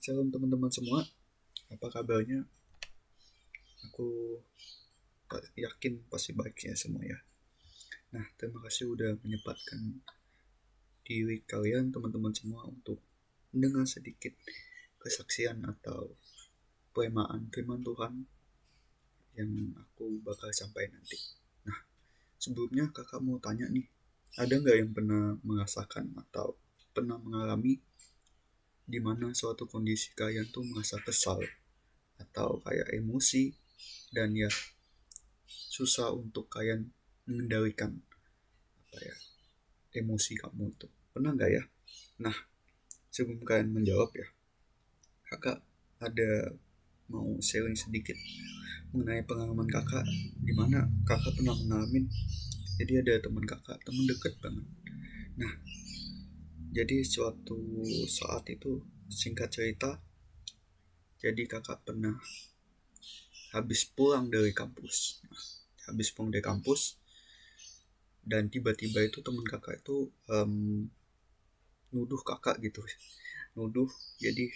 Shalom teman-teman semua, apa kabarnya? Aku yakin pasti baik ya semua ya. Nah, terima kasih udah menyempatkan diri kalian teman-teman semua untuk mendengar sedikit kesaksian atau poemaan firman Tuhan yang aku bakal sampaikan nanti. Nah, sebelumnya kakak mau tanya nih, ada nggak yang pernah merasakan atau pernah mengalami di mana suatu kondisi kalian tuh merasa kesal atau kayak emosi dan ya susah untuk kalian mengendalikan apa ya emosi kamu itu, pernah nggak ya? Nah, sebelum kalian menjawab ya, kakak ada mau sharing sedikit mengenai pengalaman kakak di mana kakak pernah mengalami. Jadi ada teman dekat banget. Nah, jadi suatu saat itu, singkat cerita, jadi kakak pernah habis pulang dari kampus. Habis pulang dari kampus, dan tiba-tiba itu teman kakak itu nuduh kakak gitu, nuduh. Jadi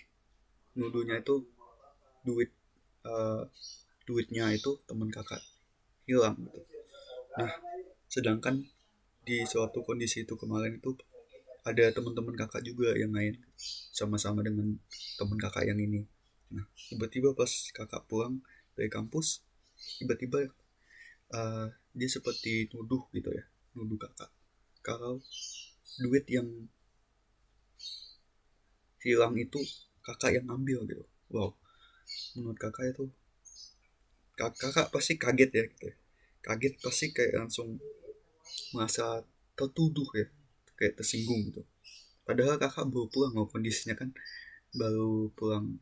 nuduhnya itu duit uh, duitnya itu teman kakak hilang gitu. Nah, sedangkan di suatu kondisi itu kemarin itu ada teman-teman kakak juga yang lain sama-sama dengan teman kakak yang ini. Nah, tiba-tiba pas kakak pulang dari kampus, tiba-tiba dia seperti nuduh gitu ya, nuduh kakak kalau duit yang hilang itu kakak yang ambil gitu. Wow, menurut kakak itu, kakak pasti kaget ya gitu ya. Kaget pasti kayak langsung merasa tertuduh ya, kayak tersinggung gitu. Padahal kakak baru pulang, mau kondisinya kan baru pulang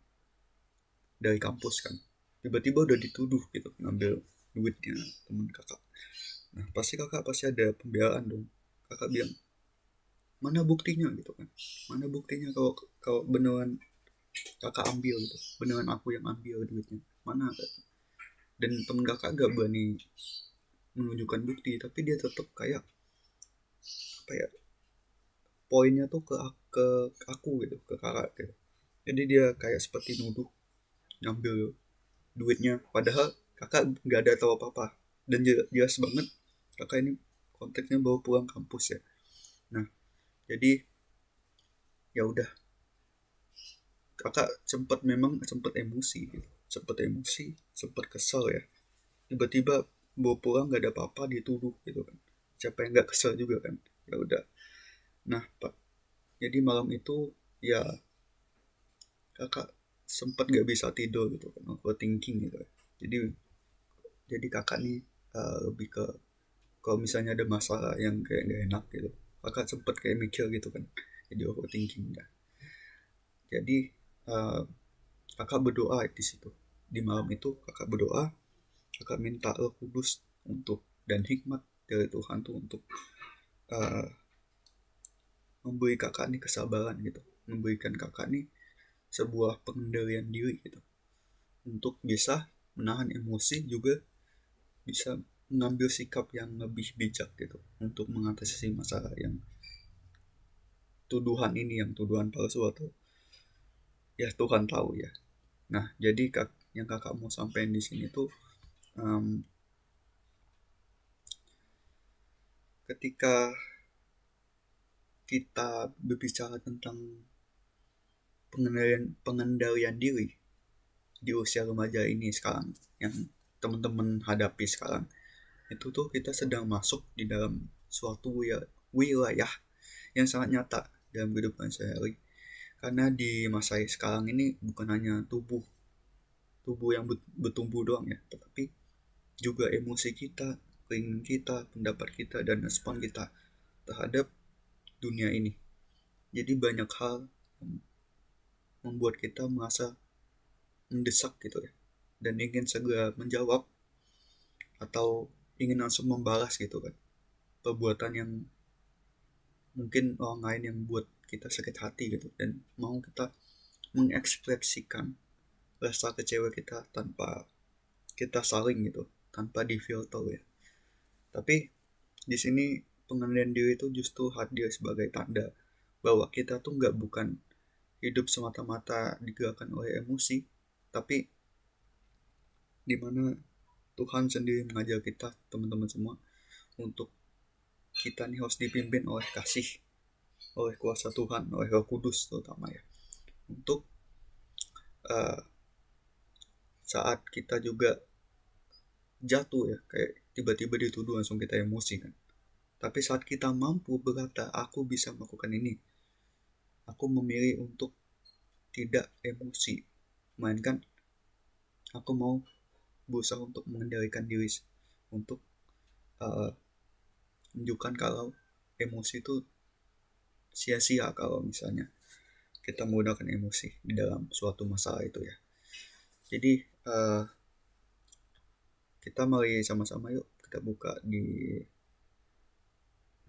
dari kampus kan, tiba-tiba udah dituduh gitu ngambil duitnya teman kakak. Nah, pasti kakak pasti ada pembelaan dong. Kakak bilang, mana buktinya gitu kan, mana buktinya kalau kalau beneran kakak ambil gitu, beneran aku yang ambil duitnya, mana kan? Dan temen kakak gak berani menunjukkan bukti, tapi dia tetap kayak apa ya, poinnya tuh ke aku gitu, ke kakak gitu. Jadi dia kayak seperti nuduh ngambil duitnya, padahal kakak nggak ada tahu apa apa. Dan jelas banget kakak ini konteksnya bawa pulang kampus ya. Nah, jadi ya udah, kakak sempat emosi gitu, sempat kesel ya. Tiba-tiba bawa pulang nggak ada apa-apa dituduh gitu kan, siapa yang nggak kesel juga kan. Ya udah. Nah pak, jadi malam itu ya kakak sempat nggak bisa tidur gitu kan, overthinking gitu ya. Jadi kakak nih lebih ke kalau misalnya ada masalah yang kayak gak enak gitu, kakak sempet kayak mikir gitu kan, jadi overthinking dah. Jadi uh, kakak berdoa di situ, di malam itu kakak berdoa, kakak minta Roh Kudus untuk dan hikmat dari Tuhan tuh untuk uh, memberi kakak nih kesabaran gitu, memberikan kakak nih sebuah pengendalian diri gitu, untuk bisa menahan emosi, juga bisa mengambil sikap yang lebih bijak gitu untuk mengatasi masalah yang tuduhan ini, yang tuduhan palsu atau ya Tuhan tahu ya. Nah, jadi yang kakak mau sampaikan di sini tuh, um, ketika kita berbicara tentang pengendalian diri di usia remaja ini sekarang, yang teman-teman hadapi sekarang, itu tuh kita sedang masuk di dalam suatu wilayah yang sangat nyata dalam kehidupan sehari. Karena di masa sekarang ini bukan hanya tubuh yang bertumbuh doang ya, tetapi juga emosi kita, keinginan kita, pendapat kita, dan respon kita terhadap dunia ini. Jadi banyak hal membuat kita merasa mendesak gitu ya, dan ingin segera menjawab atau ingin langsung membalas gitu kan, perbuatan yang mungkin orang lain yang buat kita sakit hati gitu, dan mau kita mengekspresikan rasa kecewa kita tanpa kita saling gitu, tanpa difilter ya. Tapi di sini pengendalian diri itu justru hadir sebagai tanda bahwa kita tuh hidup semata-mata digerakkan oleh emosi, tapi dimana Tuhan sendiri mengajar kita, teman-teman semua, untuk kita nih harus dipimpin oleh kasih, oleh kuasa Tuhan, oleh Roh Kudus terutama ya. Untuk uh, saat kita juga jatuh ya, kayak tiba-tiba dituduh langsung kita emosi kan. Tapi saat kita mampu berkata, aku bisa melakukan ini, aku memilih untuk tidak emosi, melainkan aku mau berusaha untuk mengendalikan diri, untuk uh, menunjukkan kalau emosi itu sia-sia kalau misalnya kita menggunakan emosi di dalam suatu masalah itu ya. Jadi kita mari sama-sama yuk kita buka di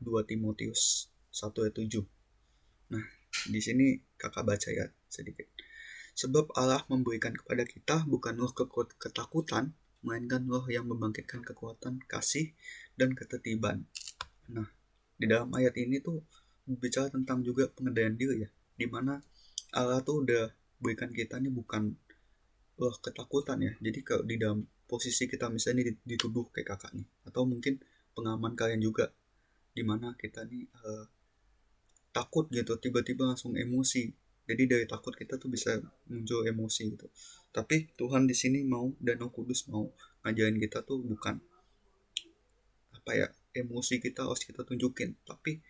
2 Timotius 1 ayat 7. Nah, di sini kakak baca ya sedikit. Sebab Allah memberikan kepada kita bukan roh ketakutan, melainkan roh yang membangkitkan kekuatan, kasih, dan ketertiban. Nah, di dalam ayat ini tuh bicara tentang juga pengendalian diri ya, dimana Allah tuh udah berikan kita nih bukan roh ketakutan ya. Jadi kalau di dalam posisi kita misalnya dituduh kayak kakak nih, atau mungkin pengaman kalian juga, dimana kita nih takut gitu, tiba-tiba langsung emosi. Jadi dari takut kita tuh bisa muncul emosi gitu. Tapi Tuhan di sini mau, dan Roh Kudus mau ngajarin kita tuh bukan apa ya, emosi kita harus kita tunjukin, tapi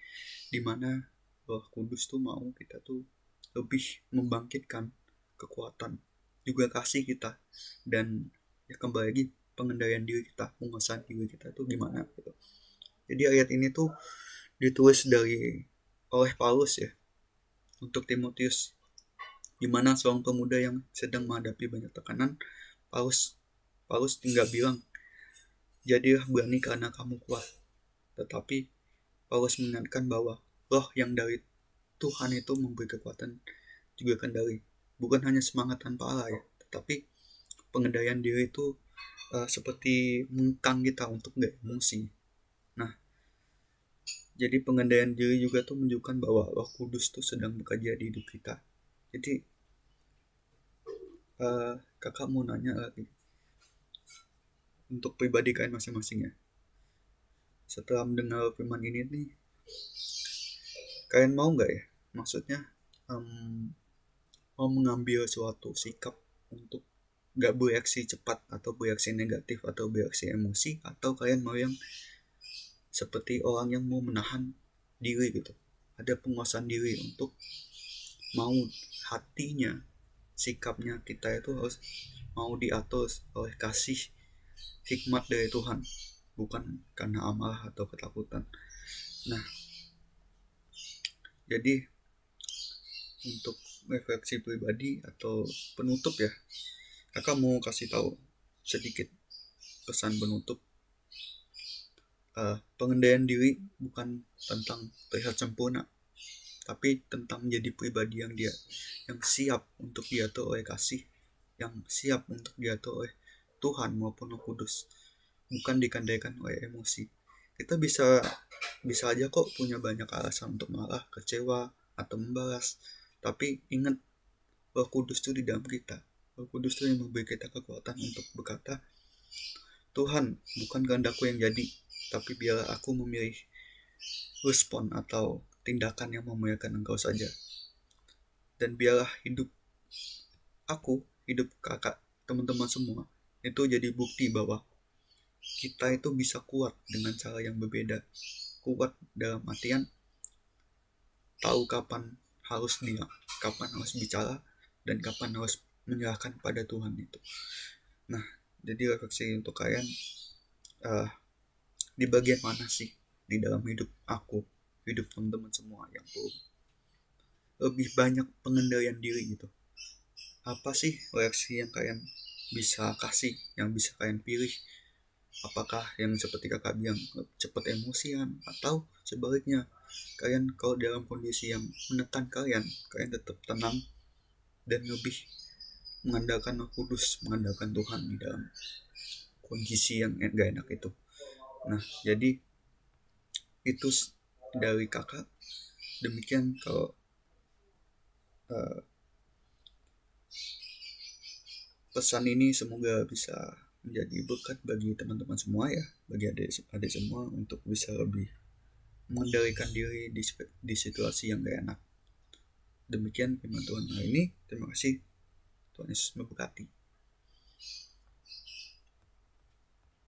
dimana Roh Kudus tuh mau kita tuh lebih membangkitkan kekuatan, juga kasih kita, dan ya kembali lagi pengendalian diri kita, penguasaan diri kita tuh gimana gitu. Jadi ayat ini tuh ditulis oleh Paulus ya untuk Timotius, di mana seorang pemuda yang sedang menghadapi banyak tekanan. Paulus tinggal bilang, jadilah berani karena kamu kuat. Tetapi Paulus mengingatkan bahwa roh yang dari Tuhan itu memberi kekuatan juga kendali. Bukan hanya semangat tanpa Allah ya, tetapi pengendalian diri itu seperti mengekang kita untuk gak emosi. Nah, jadi pengendalian diri juga tuh menunjukkan bahwa Roh Kudus tuh sedang bekerja di hidup kita. Jadi kakak mau nanya lagi untuk pribadi kalian masing-masing ya. Setelah mendengar firman ini nih, kalian mau nggak ya? Maksudnya mau mengambil suatu sikap untuk nggak bereaksi cepat atau bereaksi negatif atau bereaksi emosi, atau kalian mau yang seperti orang yang mau menahan diri gitu, ada penguasaan diri untuk mau hatinya, sikapnya kita itu harus mau diatur oleh kasih hikmat dari Tuhan, bukan karena amarah atau ketakutan. Nah, jadi untuk refleksi pribadi atau penutup ya, kakak mau kasih tahu sedikit pesan penutup. Pengendalian diri bukan tentang terlihat sempurna, tapi tentang menjadi pribadi yang siap untuk diatur oleh kasih, yang siap untuk diatur oleh Tuhan maupun Roh Kudus, bukan dikendalikan oleh emosi. Kita bisa aja kok punya banyak alasan untuk marah, kecewa, atau membalas, tapi ingat Roh Kudus itu di dalam kita. Roh Kudus itu yang memberi kita kekuatan untuk berkata, Tuhan, bukan kehendakku yang jadi, tapi biarlah aku memilih respon atau tindakan yang memuliakan Engkau saja. Dan biarlah hidup aku, hidup kakak, teman-teman semua, itu jadi bukti bahwa kita itu bisa kuat dengan cara yang berbeda. Kuat dalam artian tahu kapan harus diam, kapan harus bicara, dan kapan harus menyerahkan pada Tuhan itu. Nah, jadi refleksi untuk kalian, di bagian mana sih di dalam hidup aku, hidup teman-teman semua yang perlu lebih banyak pengendalian diri gitu? Apa sih reaksi yang kalian bisa kasih, yang bisa kalian pilih? Apakah yang seperti kakak bilang cepat emosian, atau sebaliknya kalian kalau dalam kondisi yang menekan kalian tetap tenang dan lebih mengandalkan Roh Kudus, mengandalkan Tuhan di dalam kondisi yang gak enak itu. Nah, jadi itu dari kakak. Demikian kalau pesan ini semoga bisa menjadi berkat bagi teman-teman semua ya, bagi adik-adik semua untuk bisa lebih mengendalikan diri di situasi yang gak enak. Demikian firman Tuhan hari ini. Terima kasih. Tuhan Yesus memberkati.